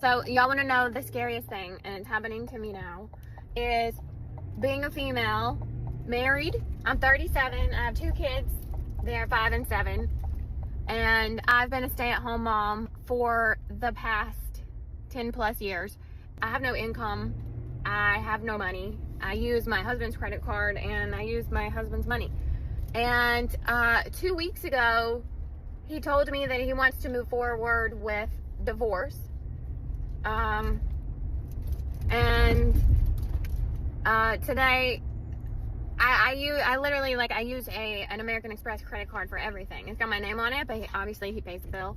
So y'all want to know the scariest thing, and it's happening to me now, is being a female, married. I'm 37. I have 2 kids. They're 5 and 7. And I've been a stay-at-home mom for the past 10 plus years. I have no income. I have no money. I use my husband's credit card and I use my husband's money. And 2 weeks ago, he told me that he wants to move forward with divorce. Today I literally, like, I use an American Express credit card for everything. It's got my name on it, but obviously he pays the bill.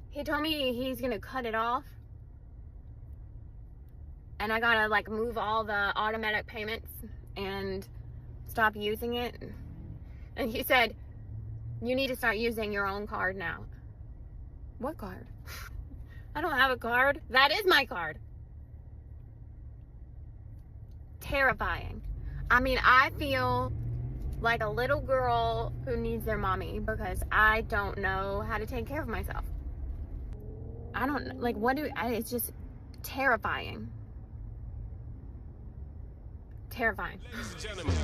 He told me he's gonna cut it off, and I gotta, like, move all the automatic payments and stop using it. And he said, you need to start using your own card now. What card? I don't have a card. That is my card. Terrifying. I mean, I feel like a little girl who needs their mommy because I don't know how to take care of myself. I don't, like, it's just terrifying. Terrifying. Ladies and gentlemen.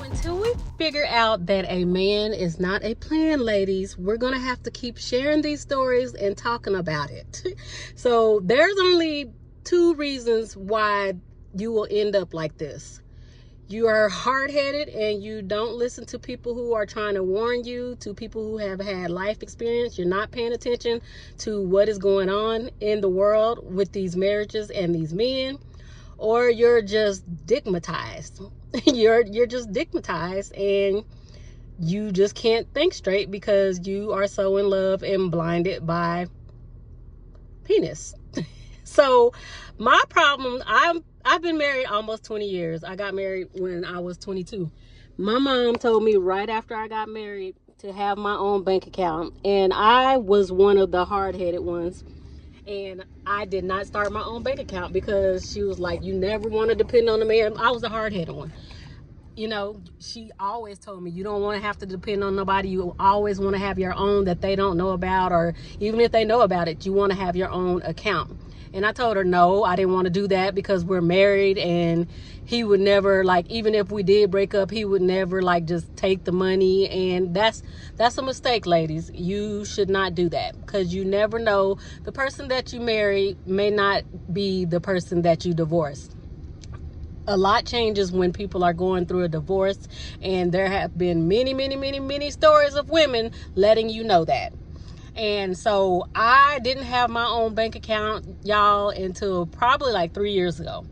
Until we figure out that a man is not a plan, ladies, we're going to have to keep sharing these stories and talking about it. So there's only 2 reasons why you will end up like this. You are hard-headed and you don't listen to people who are trying to warn you, to people who have had life experience. You're not paying attention to what is going on in the world with these marriages and these men, or you're just stigmatized. You're just stigmatized and you just can't think straight because you are so in love and blinded by penis. So my problem, I've been married almost 20 years. I got married when I was 22. My mom told me right after I got married to have my own bank account, and I was one of the hard-headed ones. And I did not start my own bank account because she was like, you never want to depend on a man. I was the hard-headed one. You know, she always told me, you don't want to have to depend on nobody. You always want to have your own that they don't know about, or even if they know about it, you want to have your own account. And I told her, no, I didn't want to do that because we're married and he would never, like, even if we did break up, he would never, like, just take the money. And that's a mistake, ladies. You should not do that because you never know. The person that you marry may not be the person that you divorce. A lot changes when people are going through a divorce, and there have been many stories of women letting you know that. And so I didn't have my own bank account, y'all, until probably like 3 years ago.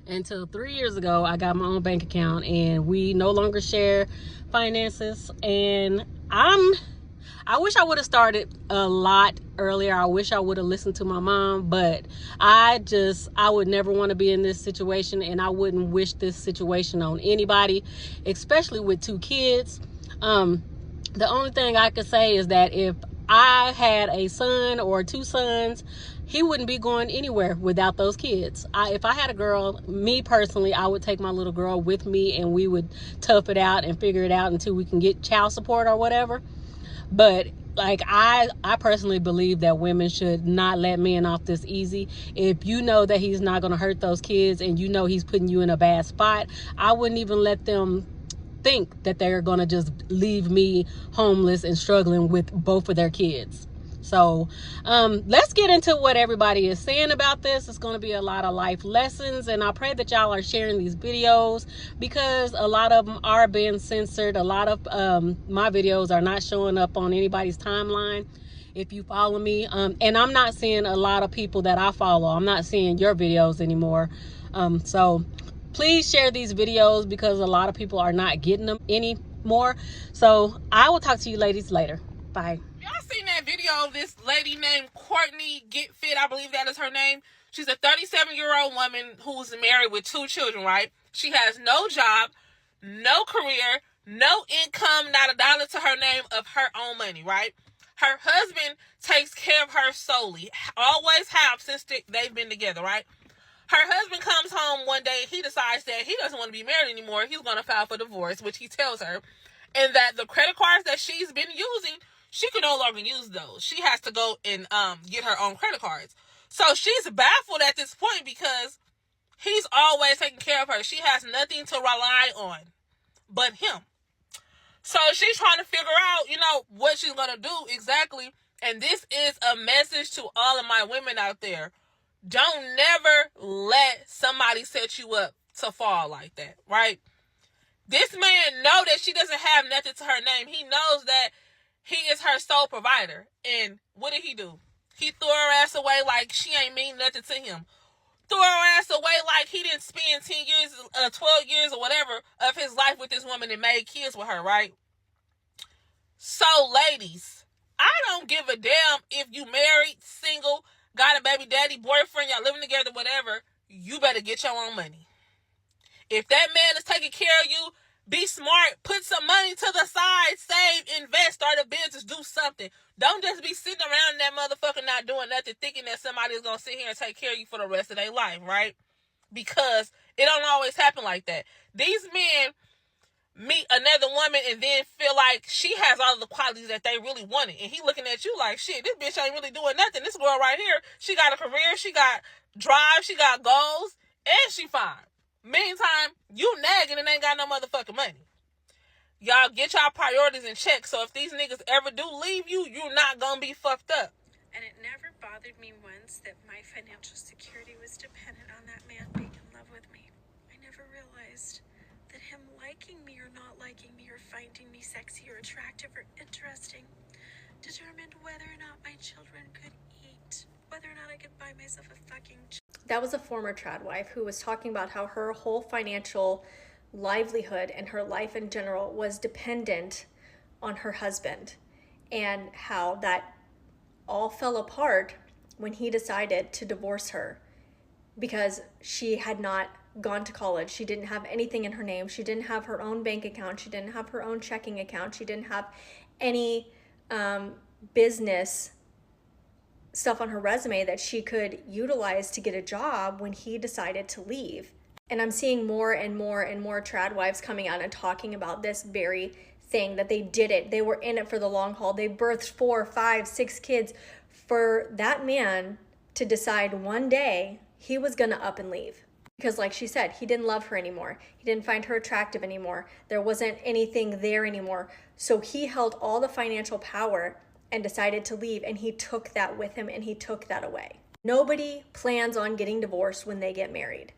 Until 3 years ago, I got my own bank account, and we no longer share finances. And I wish I would have started a lot earlier. I wish I would have listened to my mom, but I would never want to be in this situation, and I wouldn't wish this situation on anybody, especially with 2 kids. The only thing I could say is that if I had a son or 2 sons, he wouldn't be going anywhere without those kids. If I had a girl, me personally, I would take my little girl with me and we would tough it out and figure it out until we can get child support or whatever. But like, I personally believe that women should not let men off this easy. If you know that he's not going to hurt those kids and you know he's putting you in a bad spot, I wouldn't even let them think that they're going to just leave me homeless and struggling with both of their kids. So let's get into what everybody is saying about this. It's going to be a lot of life lessons, and I pray that y'all are sharing these videos because a lot of them are being censored. A lot of my videos are not showing up on anybody's timeline. If you follow me, and I'm not seeing a lot of people that I follow, I'm not seeing your videos anymore. So please share these videos because a lot of people are not getting them anymore. So I will talk to you ladies later. Bye. Y'all seen that video of this lady named Courtney Get Fit? I believe that is her name. She's a 37-year-old woman who's married with 2 children, right? She has no job, no career, no income, not a dollar to her name of her own money, right? Her husband takes care of her solely. Always have since they've been together, right? Her husband comes home one day. He decides that he doesn't want to be married anymore. He's going to file for divorce, which he tells her. And that the credit cards that she's been using, she can no longer use those. She has to go and get her own credit cards. So she's baffled at this point because he's always taking care of her. She has nothing to rely on but him. So she's trying to figure out, what she's going to do exactly. And this is a message to all of my women out there. Don't never let somebody set you up to fall like that, right? This man know that she doesn't have nothing to her name. He knows that he is her sole provider. And what did he do? He threw her ass away like she ain't mean nothing to him. Threw her ass away like he didn't spend 10 years, 12 years or whatever of his life with this woman and made kids with her, right? So, ladies, I don't give a damn if you married, single, got a baby daddy, boyfriend, y'all living together, whatever. You better get your own money. If that man is taking care of you, be smart. Put some money to the side. Save, invest, start a business, do something. Don't just be sitting around that motherfucker not doing nothing, thinking that somebody is going to sit here and take care of you for the rest of their life, right? Because it don't always happen like that. These men meet another woman and then feel like she has all the qualities that they really wanted. And he looking at you like, shit, this bitch ain't really doing nothing. This girl right here, she got a career, she got drive, she got goals, and she fine. Meantime, you nagging and ain't got no motherfucking money. Y'all get y'all priorities in check. So if these niggas ever do leave you, you're not gonna be fucked up. And it never bothered me once that my financial security was dependent on that man being in love with me. I never realized that him liking me or not liking me or finding me sexy or attractive or interesting determined whether or not my children could eat, whether or not I could buy myself a fucking That was a former trad wife who was talking about how her whole financial livelihood and her life in general was dependent on her husband, and how that all fell apart when he decided to divorce her because she had not gone to college. She didn't have anything in her name. She didn't have her own bank account. She didn't have her own checking account. She didn't have any business stuff on her resume that she could utilize to get a job when he decided to leave. And I'm seeing more and more and more trad wives coming out and talking about this very thing, that they did it. They were in it for the long haul. They birthed 4, 5, 6 kids for that man to decide one day he was going to up and leave. Because like she said, he didn't love her anymore. He didn't find her attractive anymore. There wasn't anything there anymore. So he held all the financial power and decided to leave, and he took that with him and he took that away. Nobody plans on getting divorced when they get married,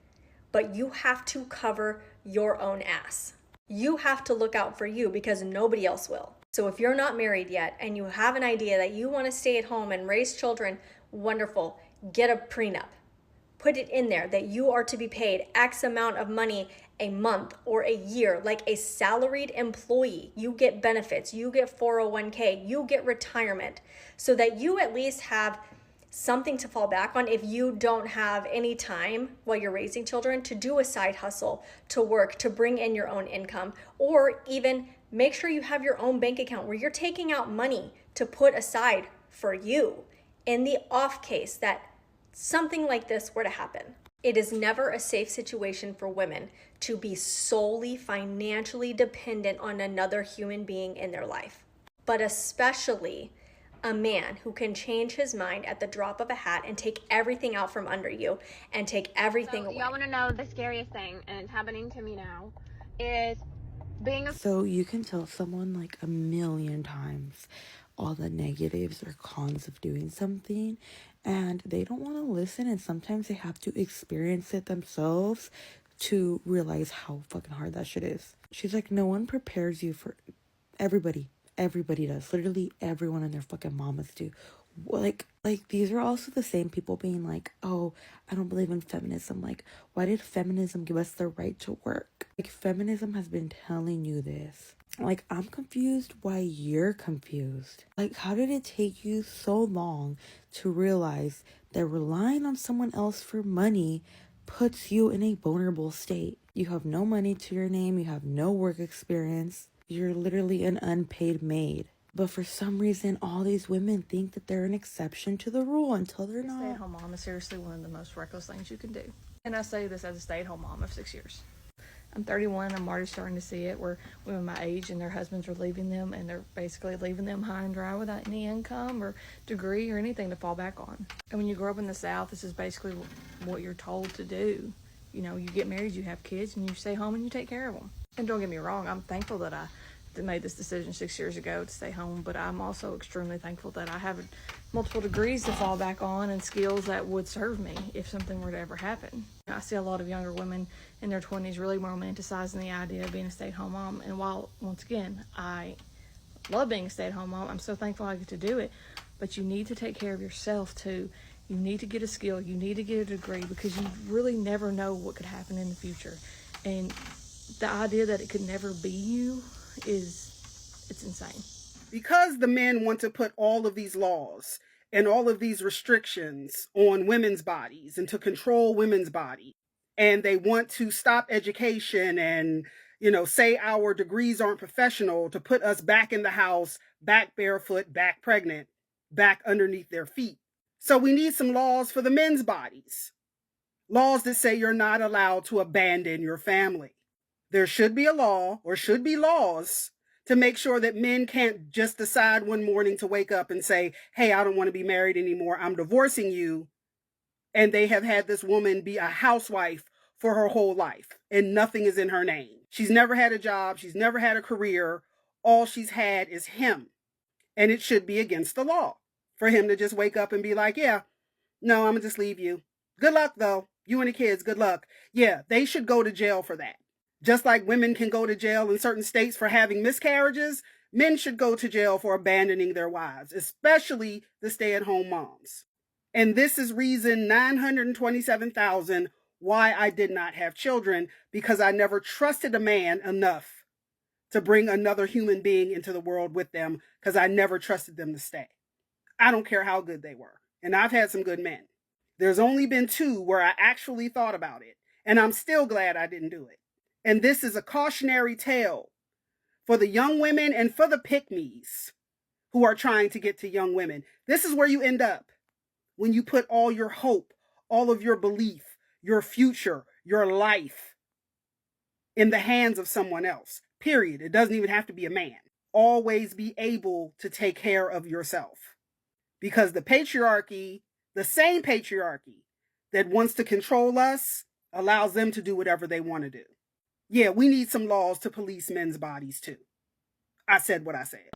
but you have to cover your own ass. You have to look out for you because nobody else will. So if you're not married yet and you have an idea that you want to stay at home and raise children, wonderful. Get a prenup. Put it in there that you are to be paid X amount of money a month or a year, like a salaried employee. You get benefits, you get 401k, you get retirement, so that you at least have something to fall back on if you don't have any time while you're raising children to do a side hustle, to work, to bring in your own income, or even make sure you have your own bank account where you're taking out money to put aside for you in the off case that something like this were to happen. It is never a safe situation for women to be solely financially dependent on another human being in their life, but especially a man who can change his mind at the drop of a hat and take everything out from under you and take everything away. Y'all want to know the scariest thing, and it's happening to me now, is being a... So you can tell someone like a million times all the negatives or cons of doing something, and they don't want to listen, and sometimes they have to experience it themselves to realize how fucking hard that shit is. She's like, no one prepares you for... Everybody does. Literally everyone and their fucking mamas do. Like these are also the same people being like, oh, I don't believe in feminism. Like, why did feminism give us the right to work? Like, feminism has been telling you this. Like, I'm confused why you're confused. Like, how did it take you so long to realize that relying on someone else for money puts you in a vulnerable state? You have no money to your name. You have no work experience. You're literally an unpaid maid. But for some reason, all these women think that they're an exception to the rule until they're not. Stay-at-home mom is seriously one of the most reckless things you can do. And I say this as a stay-at-home mom of 6 years. I'm 31. I'm already starting to see it where women my age and their husbands are leaving them, and they're basically leaving them high and dry without any income or degree or anything to fall back on. And when you grow up in the South, this is basically what you're told to do. You know, you get married, you have kids, and you stay home and you take care of them. And don't get me wrong, I'm thankful that I made this decision 6 years ago to stay home, but I'm also extremely thankful that I have multiple degrees to fall back on and skills that would serve me if something were to ever happen. I see a lot of younger women in their 20s really romanticizing the idea of being a stay-at-home mom, and while, once again, I love being a stay-at-home mom, I'm so thankful I get to do it, but you need to take care of yourself too. You need to get a skill, you need to get a degree, because you really never know what could happen in the future. And the idea that it could never be you it's insane. Because the men want to put all of these laws and all of these restrictions on women's bodies and to control women's body, and they want to stop education and, say our degrees aren't professional, to put us back in the house, back barefoot, back pregnant, back underneath their feet. So we need some laws for the men's bodies. Laws that say you're not allowed to abandon your family. There should be a law, or should be laws, to make sure that men can't just decide one morning to wake up and say, hey, I don't want to be married anymore, I'm divorcing you. And they have had this woman be a housewife for her whole life, and nothing is in her name. She's never had a job, she's never had a career, all she's had is him. And it should be against the law for him to just wake up and be like, yeah, no, I'm gonna just leave you. Good luck though, you and the kids, good luck. Yeah, they should go to jail for that. Just like women can go to jail in certain states for having miscarriages, men should go to jail for abandoning their wives, especially the stay-at-home moms. And this is reason 927,000 why I did not have children, because I never trusted a man enough to bring another human being into the world with them, because I never trusted them to stay. I don't care how good they were. And I've had some good men. There's only been 2 where I actually thought about it, and I'm still glad I didn't do it. And this is a cautionary tale for the young women and for the pick-me's who are trying to get to young women. This is where you end up when you put all your hope, all of your belief, your future, your life in the hands of someone else. Period. It doesn't even have to be a man. Always be able to take care of yourself. Because the patriarchy, the same patriarchy that wants to control us, allows them to do whatever they want to do. Yeah, we need some laws to police men's bodies too. I said what I said.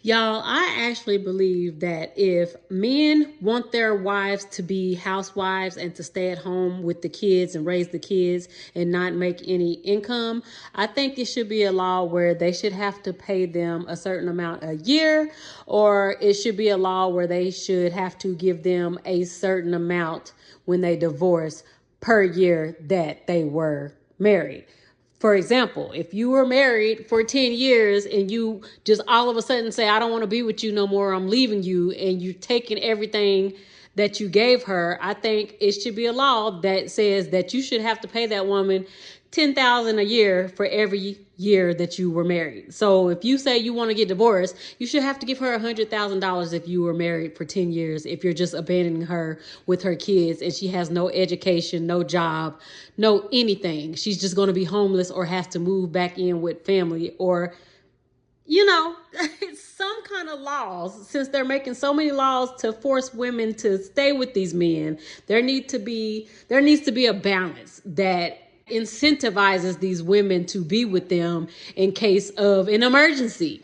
Y'all, I actually believe that if men want their wives to be housewives and to stay at home with the kids and raise the kids and not make any income, I think it should be a law where they should have to pay them a certain amount a year, or it should be a law where they should have to give them a certain amount when they divorce per year that they were married. For example, if you were married for 10 years and you just all of a sudden say, I don't want to be with you no more, I'm leaving you, and you're taking everything that you gave her, I think it should be a law that says that you should have to pay that woman $10,000 a year for every year that you were married. So if you say you want to get divorced, you should have to give her $100,000 if you were married for 10 years, if you're just abandoning her with her kids and she has no education, no job, no anything. She's just going to be homeless or has to move back in with family, or some kind of laws. Since they're making so many laws to force women to stay with these men, there needs to be a balance that incentivizes these women to be with them in case of an emergency.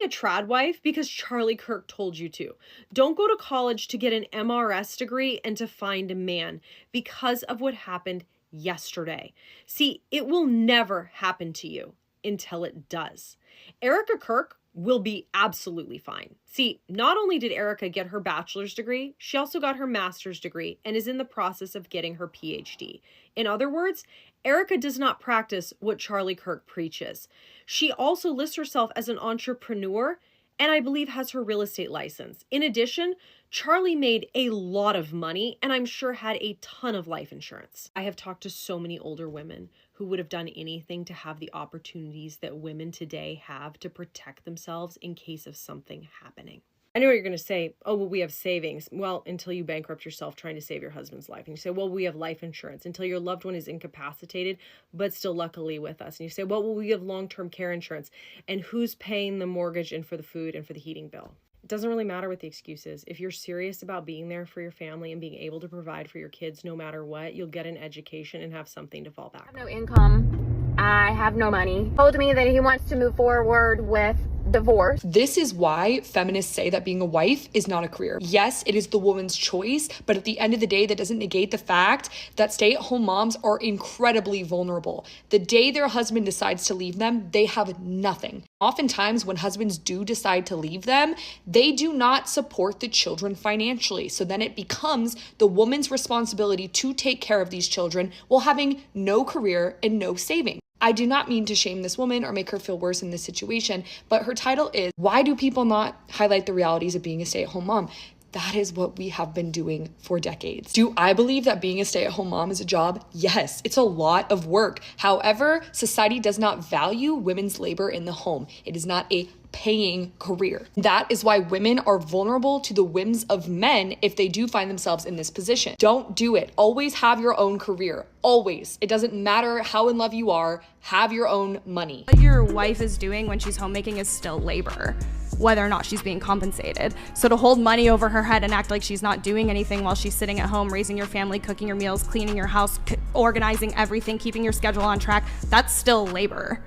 A trad wife because Charlie Kirk told you to. Don't go to college to get an MRS degree and to find a man because of what happened yesterday. See, it will never happen to you until it does. Erica Kirk will be absolutely fine. See, not only did Erica get her bachelor's degree, she also got her master's degree and is in the process of getting her PhD. In other words, Erica does not practice what Charlie Kirk preaches. She also lists herself as an entrepreneur and I believe has her real estate license. In addition, Charlie made a lot of money and I'm sure had a ton of life insurance. I have talked to so many older women who would have done anything to have the opportunities that women today have to protect themselves in case of something happening. I know what you're going to say. Oh, well, we have savings. Well, until you bankrupt yourself trying to save your husband's life. And you say, well, we have life insurance until your loved one is incapacitated, but still luckily with us. And you say, well, we have long-term care insurance. And who's paying the mortgage and for the food and for the heating bill? It doesn't really matter what the excuse is. If you're serious about being there for your family and being able to provide for your kids no matter what, you'll get an education and have something to fall back on. I have no income. I have no money. He told me that he wants to move forward with divorce. This is why feminists say that being a wife is not a career. Yes, it is the woman's choice, but at the end of the day, that doesn't negate the fact that stay-at-home moms are incredibly vulnerable. The day their husband decides to leave them, they have nothing. Oftentimes, when husbands do decide to leave them, they do not support the children financially. So then it becomes the woman's responsibility to take care of these children while having no career and no savings. I do not mean to shame this woman or make her feel worse in this situation, but her title is, why do people not highlight the realities of being a stay-at-home mom? That is what we have been doing for decades. Do I believe that being a stay-at-home mom is a job? Yes, it's a lot of work. However, society does not value women's labor in the home. It is not a paying career. That is why women are vulnerable to the whims of men if they do find themselves in this position. Don't do it. Always have your own career. Always. It doesn't matter how in love you are. Have your own money. What your wife is doing when she's homemaking is still labor, whether or not she's being compensated. So to hold money over her head and act like she's not doing anything while she's sitting at home, raising your family, cooking your meals, cleaning your house, organizing everything, keeping your schedule on track, that's still labor.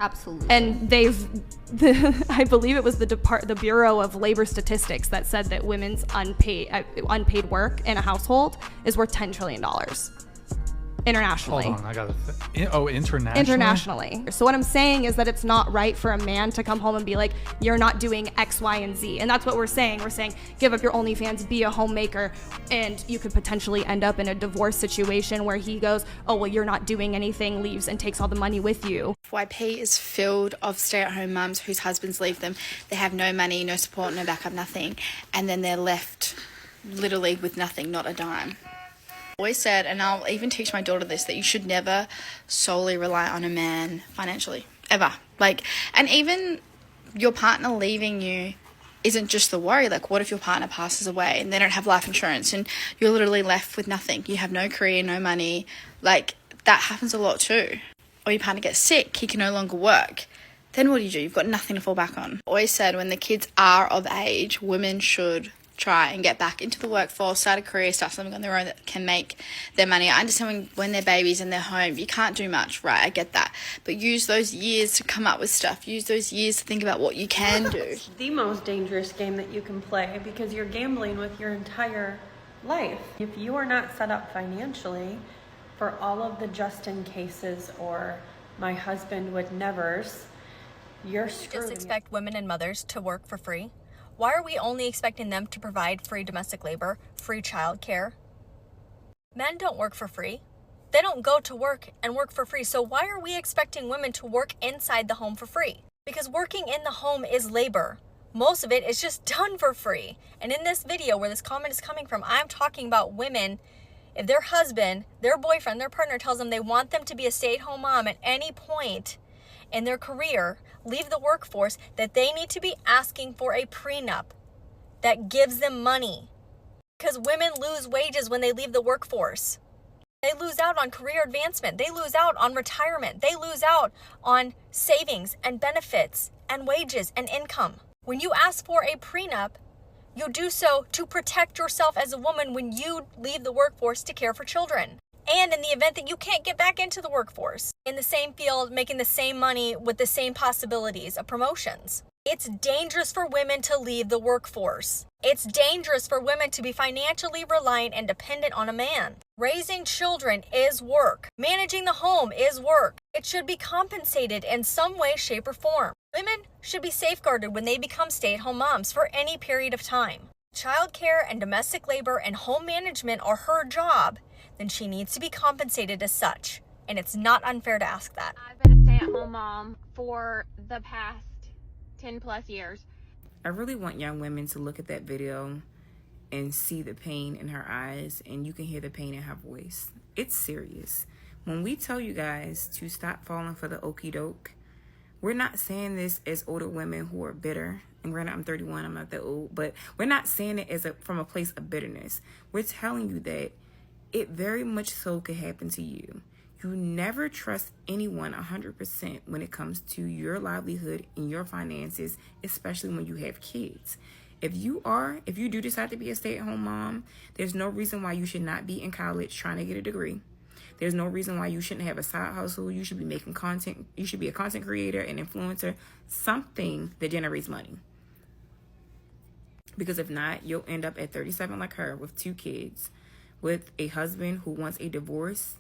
Absolutely. And I believe it was the Bureau of Labor Statistics that said that women's unpaid work in a household is worth $10 trillion. Internationally. Hold on, I gotta internationally? Internationally. So what I'm saying is that it's not right for a man to come home and be like, you're not doing X, Y, and Z. And that's what we're saying. We're saying, give up your OnlyFans, be a homemaker, and you could potentially end up in a divorce situation where he goes, oh, well, you're not doing anything, leaves and takes all the money with you. YP is filled of stay-at-home mums whose husbands leave them. They have no money, no support, no backup, nothing. And then they're left literally with nothing, not a dime. Always said, and I'll even teach my daughter this, that you should never solely rely on a man financially, ever. And even your partner leaving you isn't just the worry. What if your partner passes away and they don't have life insurance and you're literally left with nothing? You have no career, no money. That happens a lot too. Or your partner gets sick, he can no longer work. Then what do? You've got nothing to fall back on. Always said, when the kids are of age, women should try and get back into the workforce, start a career, start something on their own that can make their money. I understand when they're babies and they're home, you can't do much, right? I get that. But use those years to come up with stuff. Use those years to think about what you can do. The most dangerous game that you can play, because you're gambling with your entire life. If you are not set up financially for all of the just in cases or my husband would nevers, you're screwed. Just expect women and mothers to work for free? Why are we only expecting them to provide free domestic labor, free childcare? Men don't work for free. They don't go to work and work for free. So why are we expecting women to work inside the home for free? Because working in the home is labor. Most of it is just done for free. And in this video where this comment is coming from, I'm talking about women. If their husband, their boyfriend, their partner tells them they want them to be a stay-at-home mom at any point in their career, leave the workforce, that they need to be asking for a prenup that gives them money. Because women lose wages when they leave the workforce. They lose out on career advancement. They lose out on retirement. They lose out on savings and benefits and wages and income. When you ask for a prenup, you do so to protect yourself as a woman when you leave the workforce to care for children. And in the event that you can't get back into the workforce, in the same field, making the same money with the same possibilities of promotions. It's dangerous for women to leave the workforce. It's dangerous for women to be financially reliant and dependent on a man. Raising children is work. Managing the home is work. It should be compensated in some way, shape, or form. Women should be safeguarded when they become stay-at-home moms for any period of time. Childcare and domestic labor and home management are her job, then she needs to be compensated as such. And it's not unfair to ask that. I've been a stay-at-home mom for the past 10 plus years. I really want young women to look at that video and see the pain in her eyes, and you can hear the pain in her voice. It's serious. When we tell you guys to stop falling for the okie doke, we're not saying this as older women who are bitter. And granted, I'm 31, I'm not that old, but we're not saying it as from a place of bitterness. We're telling you that it very much so could happen to you. You never trust anyone 100% when it comes to your livelihood and your finances, especially when you have kids. If you do decide to be a stay-at-home mom, there's no reason why you should not be in college trying to get a degree. There's no reason why you shouldn't have a side hustle. You should be making content. You should be a content creator, an influencer, something that generates money. Because if not, you'll end up at 37 like her with 2 kids, with a husband who wants a divorce,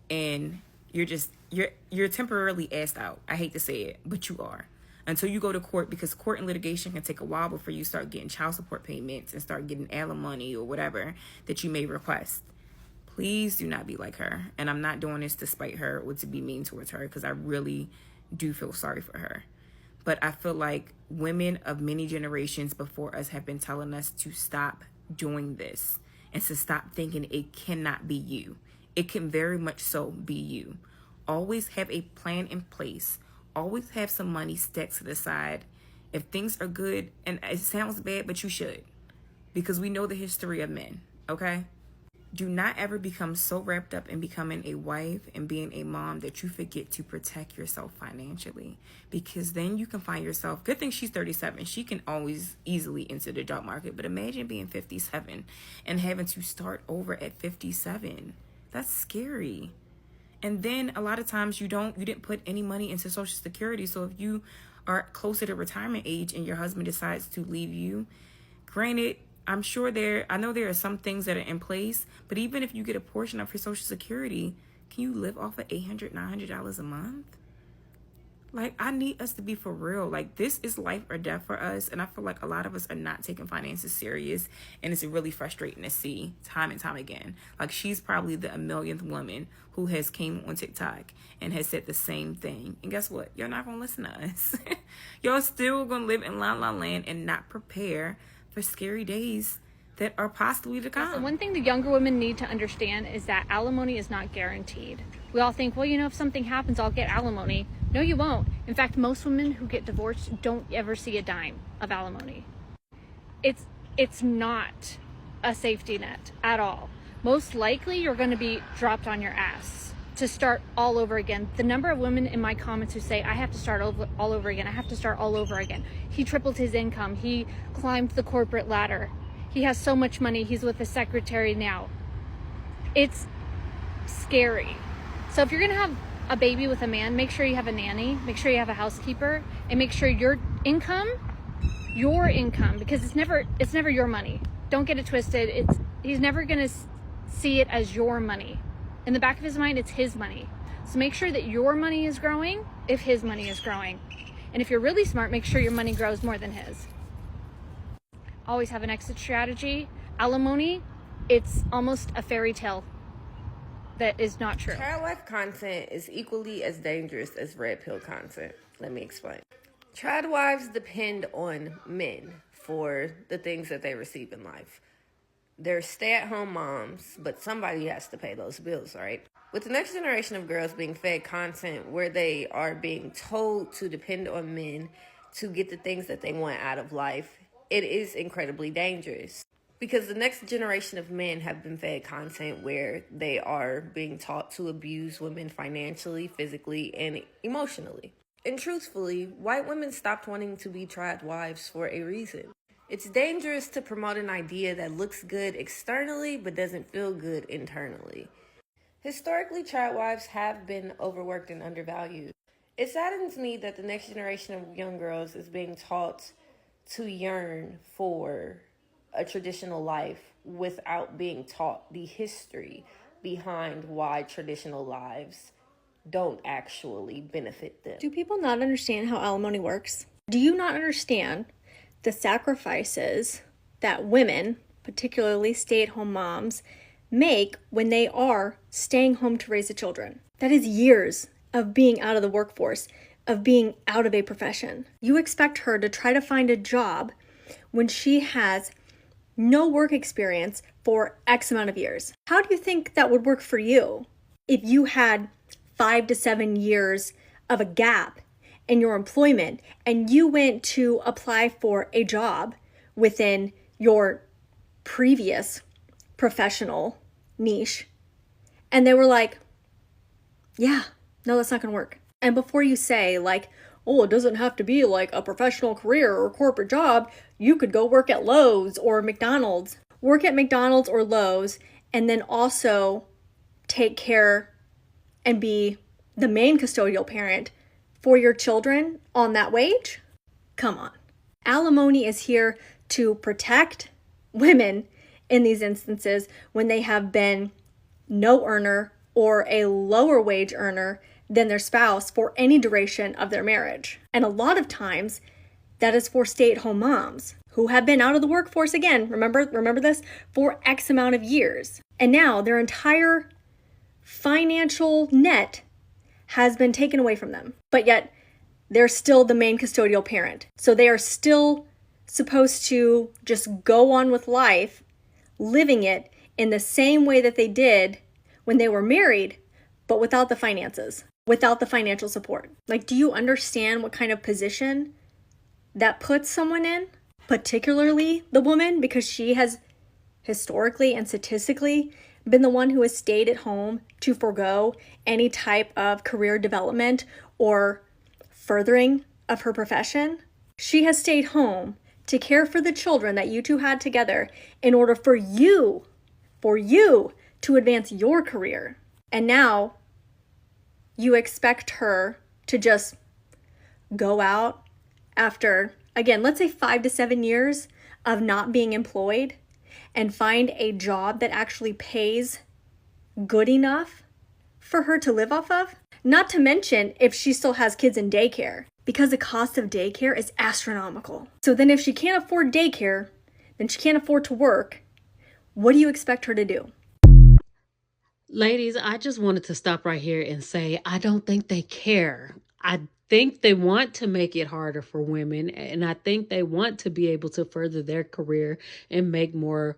and you're temporarily asked out. I hate to say it, but you are. Until you go to court, because court and litigation can take a while before you start getting child support payments and start getting alimony or whatever that you may request. Please do not be like her. And I'm not doing this to spite her or to be mean towards her, because I really do feel sorry for her. But I feel like women of many generations before us have been telling us to stop doing this and to stop thinking it cannot be you. It can very much so be you. Always have a plan in place. Always have some money stacked to the side. If things are good, and it sounds bad, but you should, because we know the history of men, okay? Do not ever become so wrapped up in becoming a wife and being a mom that you forget to protect yourself financially, because then you can find yourself, good thing she's 37, she can always easily enter the job market, but imagine being 57 and having to start over at 57. That's scary. And then a lot of times you didn't put any money into Social Security. So if you are closer to retirement age and your husband decides to leave you, granted, I know there are some things that are in place, but even if you get a portion of your Social Security, can you live off of $800, $900 a month? Like, I need us to be for real. Like, this is life or death for us. And I feel like a lot of us are not taking finances serious. And it's really frustrating to see time and time again. Like, she's probably the 1,000,000th woman who has came on TikTok and has said the same thing. And guess what? You're not going to listen to us. You're still going to live in La La Land and not prepare for scary days that are possibly to come. So one thing the younger women need to understand is that alimony is not guaranteed. We all think, well, if something happens, I'll get alimony. No, you won't. In fact, most women who get divorced don't ever see a dime of alimony. It's not a safety net at all. Most likely, you're going to be dropped on your ass to start all over again. The number of women in my comments who say, I have to start all over again. I have to start all over again. He tripled his income. He climbed the corporate ladder. He has so much money. He's with a secretary now. It's scary. So if you're going to have a baby with a man, make sure you have a nanny, make sure you have a housekeeper, and make sure your income, because it's never your money. Don't get it twisted. He's never going to see it as your money. In the back of his mind, it's his money. So make sure that your money is growing if his money is growing. And if you're really smart, make sure your money grows more than his. Always have an exit strategy. Alimony, it's almost a fairy tale that is not true. Child life content is equally as dangerous as red pill content. Let me explain. Child wives depend on men for the things that they receive in life. They're stay-at-home moms, but somebody has to pay those bills, right? With the next generation of girls being fed content where they are being told to depend on men to get the things that they want out of life, it is incredibly dangerous. Because the next generation of men have been fed content where they are being taught to abuse women financially, physically, and emotionally. And truthfully, white women stopped wanting to be triad wives for a reason. It's dangerous to promote an idea that looks good externally but doesn't feel good internally. Historically, triad wives have been overworked and undervalued. It saddens me that the next generation of young girls is being taught to yearn for a traditional life without being taught the history behind why traditional lives don't actually benefit them. Do people not understand how alimony works? Do you not understand the sacrifices that women, particularly stay-at-home moms, make when they are staying home to raise the children? That is years of being out of the workforce, of being out of a profession. You expect her to try to find a job when she has no work experience for X amount of years. How do you think that would work for you? if you had 5 to 7 years of a gap in your employment and you went to apply for a job within your previous professional niche, and they were like, yeah, no, that's not gonna work. And before you say like, oh, it doesn't have to be like a professional career or corporate job, you could go work at Lowe's or McDonald's. Work at McDonald's or Lowe's and then also take care and be the main custodial parent for your children on that wage? Come on. Alimony is here to protect women in these instances when they have been no earner or a lower wage earner than their spouse for any duration of their marriage. And a lot of times that is for stay-at-home moms who have been out of the workforce again, remember this, for X amount of years. And now their entire financial net has been taken away from them. But yet they're still the main custodial parent. So they are still supposed to just go on with life, living it in the same way that they did when they were married, but without the finances, without the financial support. Like, do you understand what kind of position that puts someone in? Particularly the woman, because she has historically and statistically been the one who has stayed at home to forego any type of career development or furthering of her profession. She has stayed home to care for the children that you two had together in order for you to advance your career. And now you expect her to just go out after, again, let's say 5 to 7 years of not being employed and find a job that actually pays good enough for her to live off of. Not to mention if she still has kids in daycare, because the cost of daycare is astronomical. So then if she can't afford daycare, then she can't afford to work. What do you expect her to do? Ladies, I just wanted to stop right here and say, I don't think they care. I think they want to make it harder for women, and I think they want to be able to further their career and make more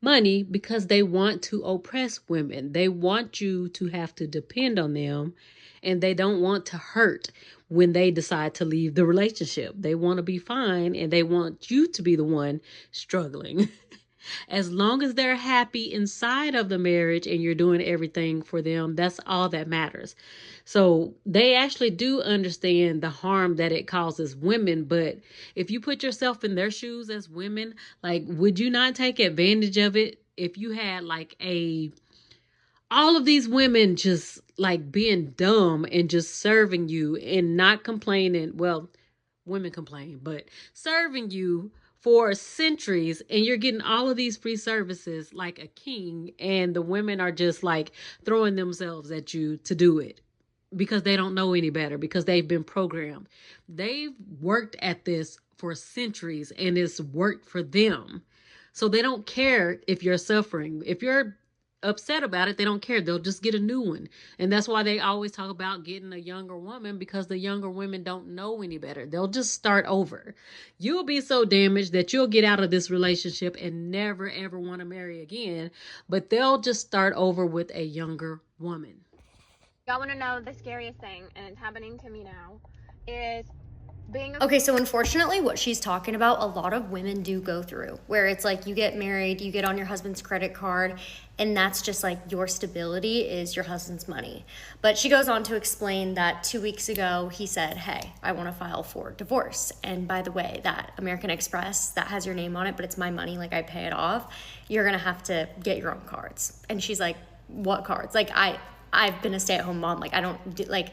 money because they want to oppress women. They want you to have to depend on them, and they don't want to hurt when they decide to leave the relationship. They want to be fine, and they want you to be the one struggling. As long as they're happy inside of the marriage and you're doing everything for them, that's all that matters. So they actually do understand the harm that it causes women. But if you put yourself in their shoes as women, like, would you not take advantage of it if you had like all of these women just like being dumb and just serving you and not complaining? Well, women complain, but serving you for centuries, and you're getting all of these free services like a king, and the women are just like throwing themselves at you to do it because they don't know any better, because they've been programmed. They've worked at this for centuries and it's worked for them. So they don't care if you're suffering. If you're upset about it, they don't care. They'll just get a new one. And that's why they always talk about getting a younger woman, because the younger women don't know any better. They'll just start over. You'll be so damaged that you'll get out of this relationship and never ever want to marry again, but they'll just start over with a younger woman. Y'all want to know the scariest thing, and it's happening to me now, is being Okay, so unfortunately what she's talking about, a lot of women do go through, where it's like you get married, you get on your husband's credit card, and that's just like your stability is your husband's money. But she goes on to explain that 2 weeks ago he said, hey, I want to file for divorce, and by the way, that American Express that has your name on it, but it's my money, like I pay it off, you're gonna have to get your own cards. And she's like, what cards? Like I've been a stay-at-home mom, like I don't do, like.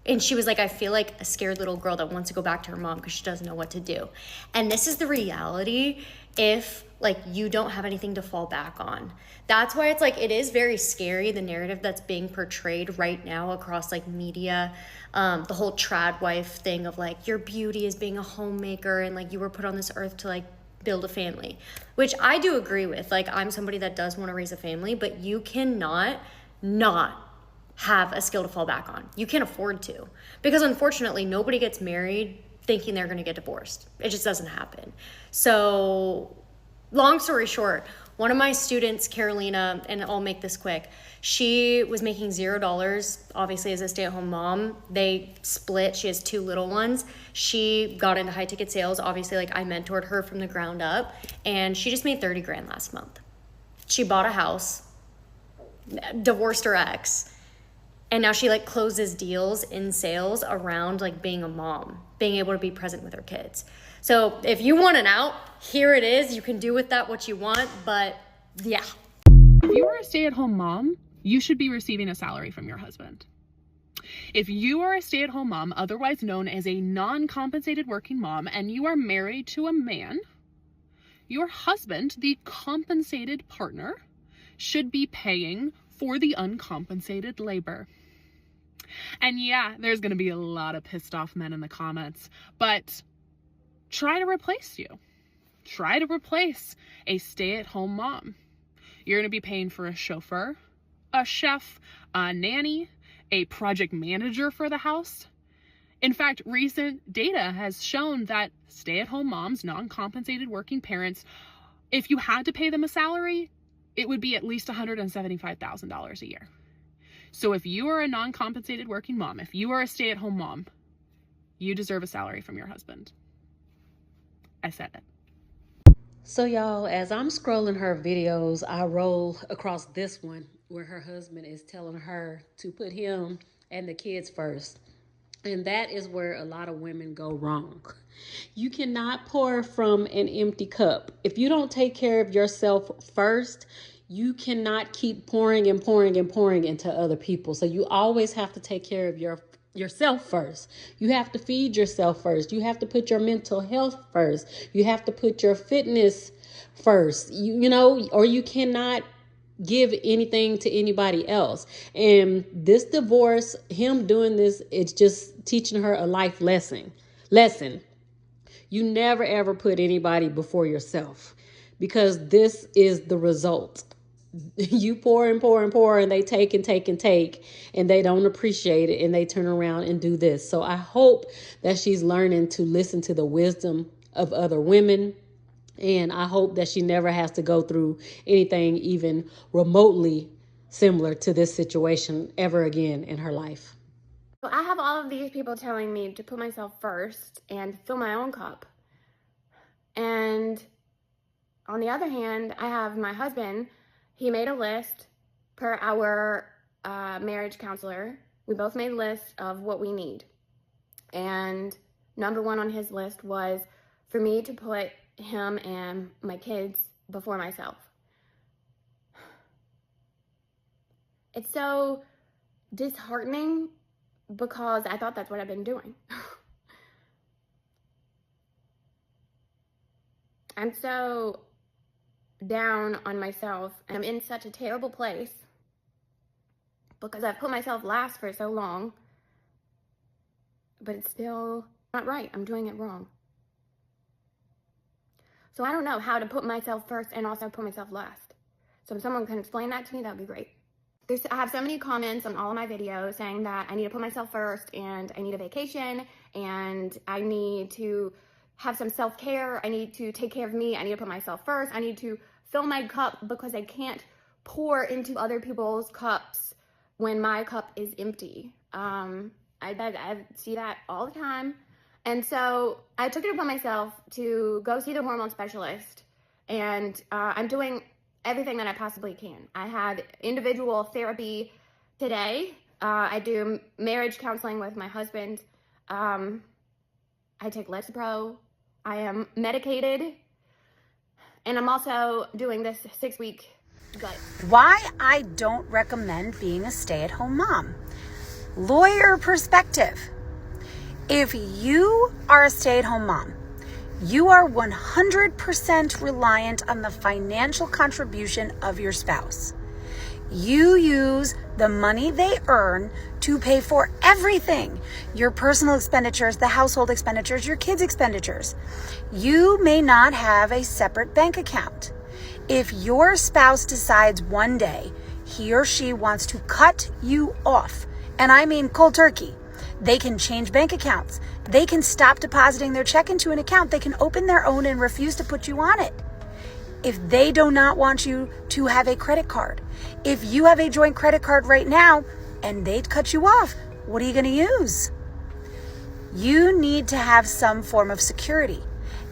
And she was like, I feel like a scared little girl that wants to go back to her mom because she doesn't know what to do. And this is the reality if like you don't have anything to fall back on. That's why it's like, it is very scary, the narrative that's being portrayed right now across like media, the whole trad wife thing of like your beauty is being a homemaker and like you were put on this earth to like build a family, which I do agree with. Like I'm somebody that does want to raise a family, but you cannot not have a skill to fall back on. You can't afford to, because unfortunately nobody gets married thinking they're going to get divorced. It just doesn't happen. So long story short, One of my students, Carolina, and I'll make this quick, she was making $0, obviously, as a stay-at-home mom. They split. She has 2 little ones. She got into high-ticket sales. Obviously, like, I mentored her from the ground up, and she just made $30,000 last month. She bought a house, divorced her ex, and now she, like, closes deals in sales around, like, being a mom, being able to be present with her kids. So if you want an out, here it is. You can do with that what you want, but yeah. If you are a stay-at-home mom, you should be receiving a salary from your husband. If you are a stay-at-home mom, otherwise known as a non-compensated working mom, and you are married to a man, your husband, the compensated partner, should be paying for the uncompensated labor. And yeah, there's going to be a lot of pissed off men in the comments, but try to replace you. Try to replace a stay-at-home mom. You're going to be paying for a chauffeur, a chef, a nanny, a project manager for the house. In fact, recent data has shown that stay-at-home moms, non-compensated working parents, if you had to pay them a salary, it would be at least $175,000 a year. So if you are a non-compensated working mom, if you are a stay-at-home mom, you deserve a salary from your husband. I said it. So y'all, as I'm scrolling her videos, I roll across this one where her husband is telling her to put him and the kids first. And that is where a lot of women go wrong. You cannot pour from an empty cup. If you don't take care of yourself first, you cannot keep pouring and pouring and pouring into other people. So you always have to take care of yourself first. You have to feed yourself first. You have to put your mental health first. You have to put your fitness first. You know, or you cannot give anything to anybody else. And this divorce, him doing this, it's just teaching her a life lesson. You never ever put anybody before yourself, because this is the result. You pour and pour and pour, and they take and take and take, and they don't appreciate it, and they turn around and do this. So I hope that she's learning to listen to the wisdom of other women, and I hope that she never has to go through anything even remotely similar to this situation ever again in her life. So I have all of these people telling me to put myself first and fill my own cup. And on the other hand, I have my husband. He made a list per our marriage counselor. We both made a list of what we need. And number 1 on his list was for me to put him and my kids before myself. It's so disheartening because I thought that's what I've been doing. I'm so down on myself, and I'm in such a terrible place because I've put myself last for so long, but it's still not right. I'm doing it wrong. So I don't know how to put myself first and also put myself last. So if someone can explain that to me, that would be great. I have so many comments on all of my videos saying that I need to put myself first, and I need a vacation, and I need to have some self-care. I need to take care of me. I need to put myself first. I need to fill my cup because I can't pour into other people's cups when my cup is empty. I see that all the time. And so I took it upon myself to go see the hormone specialist, and I'm doing everything that I possibly can. I had individual therapy today. I do marriage counseling with my husband. I take Lexapro. I am medicated. And I'm also doing this 6-week gut. Why I don't recommend being a stay-at-home mom. Lawyer perspective. If you are a stay-at-home mom, you are 100% reliant on the financial contribution of your spouse. You use the money they earn to pay for everything. Your personal expenditures, the household expenditures, your kids' expenditures. You may not have a separate bank account. If your spouse decides one day he or she wants to cut you off, and I mean cold turkey, they can change bank accounts. They can stop depositing their check into an account. They can open their own and refuse to put you on it. if they do not want you to have a credit card? If you have a joint credit card right now and they cut you off, what are you going to use? You need to have some form of security.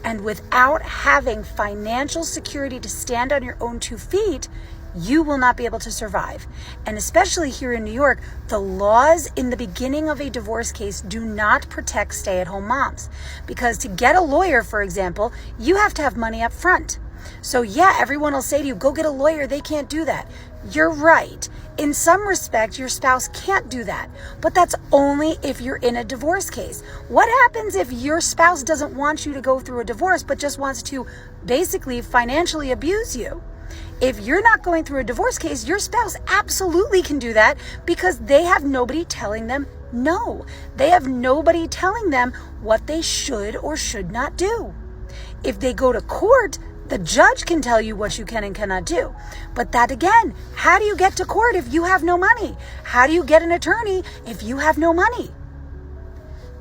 And without having financial security to stand on your own 2 feet, you will not be able to survive. And especially here in New York, the laws in the beginning of a divorce case do not protect stay-at-home moms. Because to get a lawyer, for example, you have to have money up front. So yeah, everyone will say to you, go get a lawyer. They can't do that. You're right. In some respect, your spouse can't do that. But that's only if you're in a divorce case. What happens if your spouse doesn't want you to go through a divorce, but just wants to basically financially abuse you? If you're not going through a divorce case, your spouse absolutely can do that because they have nobody telling them no. They have nobody telling them what they should or should not do. If they go to court, the judge can tell you what you can and cannot do. But that again, how do you get to court if you have no money? How do you get an attorney if you have no money?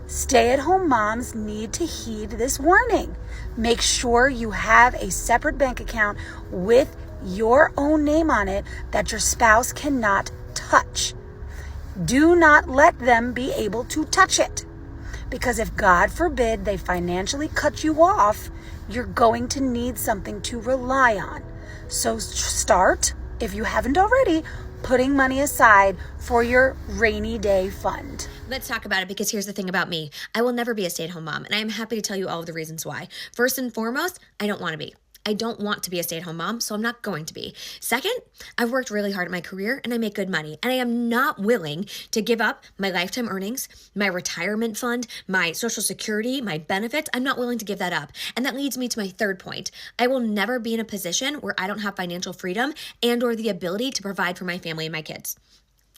Stay-at-home moms need to heed this warning. Make sure you have a separate bank account with your own name on it that your spouse cannot touch. Do not let them be able to touch it. Because if, God forbid, they financially cut you off, you're going to need something to rely on. So start, if you haven't already, putting money aside for your rainy day fund. Let's talk about it, because here's the thing about me. I will never be a stay-at-home mom, and I am happy to tell you all of the reasons why. First and foremost, I don't want to be. I don't want to be a stay-at-home mom, so I'm not going to be. Second, I've worked really hard in my career and I make good money, and I am not willing to give up my lifetime earnings, my retirement fund, my Social Security, my benefits. I'm not willing to give that up. And that leads me to my third point. I will never be in a position where I don't have financial freedom and or the ability to provide for my family and my kids.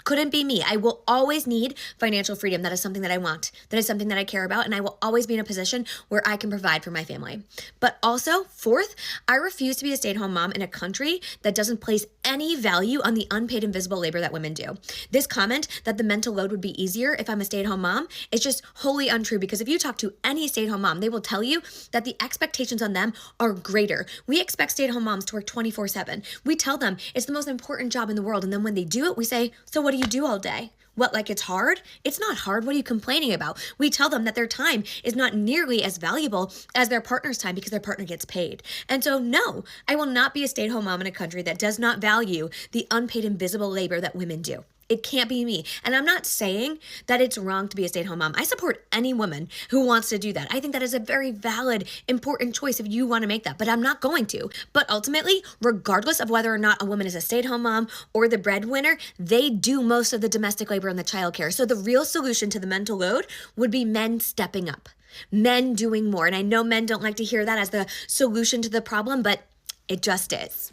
Couldn't be me. I will always need financial freedom. That is something that I want. That is something that I care about. And I will always be in a position where I can provide for my family. But also, fourth, I refuse to be a stay-at-home mom in a country that doesn't place any value on the unpaid invisible labor that women do. This comment that the mental load would be easier if I'm a stay-at-home mom is just wholly untrue, because if you talk to any stay-at-home mom, they will tell you that the expectations on them are greater. We expect stay-at-home moms to work 24/7. We tell them it's the most important job in the world. And then when they do it, we say, so what do you do all day? What, like it's hard? It's not hard. What are you complaining about? We tell them that their time is not nearly as valuable as their partner's time because their partner gets paid. And so no, I will not be a stay-at-home mom in a country that does not value the unpaid invisible labor that women do. It can't be me. And I'm not saying that it's wrong to be a stay-at-home mom. I support any woman who wants to do that. I think that is a very valid, important choice if you want to make that, but I'm not going to. But ultimately, regardless of whether or not a woman is a stay-at-home mom or the breadwinner, they do most of the domestic labor and the childcare. So the real solution to the mental load would be men stepping up, men doing more. And I know men don't like to hear that as the solution to the problem, but it just is.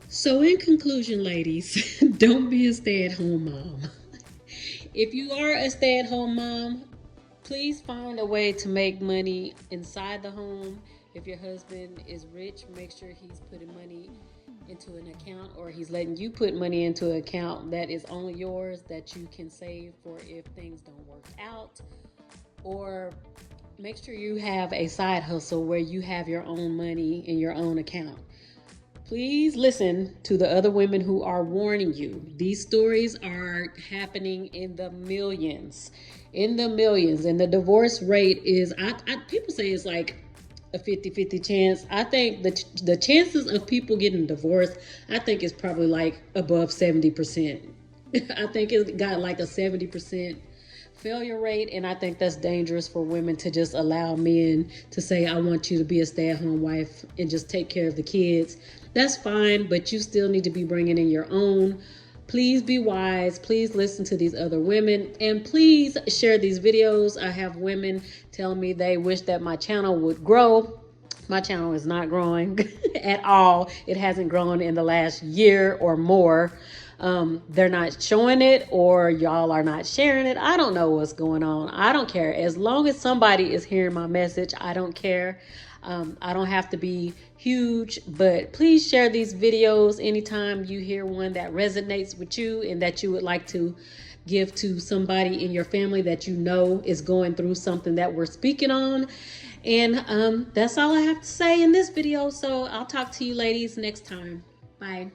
So in conclusion, ladies, don't be a stay-at-home mom. If you are a stay-at-home mom, please find a way to make money inside the home. If your husband is rich, make sure he's putting money into an account, or he's letting you put money into an account that is only yours, that you can save for if things don't work out. Or make sure you have a side hustle where you have your own money in your own account. Please listen to the other women who are warning you. These stories are happening in the millions. And the divorce rate is, people say it's like a 50-50 chance. I think the chances of people getting divorced, I think is probably like above 70%. I think it's got like a 70% failure rate, and I think that's dangerous for women to just allow men to say, I want you to be a stay-at-home wife and just take care of the kids. That's fine, but you still need to be bringing in your own. Please be wise. Please listen to these other women, and please share these videos. I have women telling me they wish that my channel would grow. My channel is not growing at all. It hasn't grown in the last year or more. They're not showing it, or y'all are not sharing it. I don't know what's going on. I don't care. As long as somebody is hearing my message, I don't care. I don't have to be huge, but please share these videos anytime you hear one that resonates with you and that you would like to give to somebody in your family that you know is going through something that we're speaking on. And that's all I have to say in this video. So I'll talk to you ladies next time. Bye.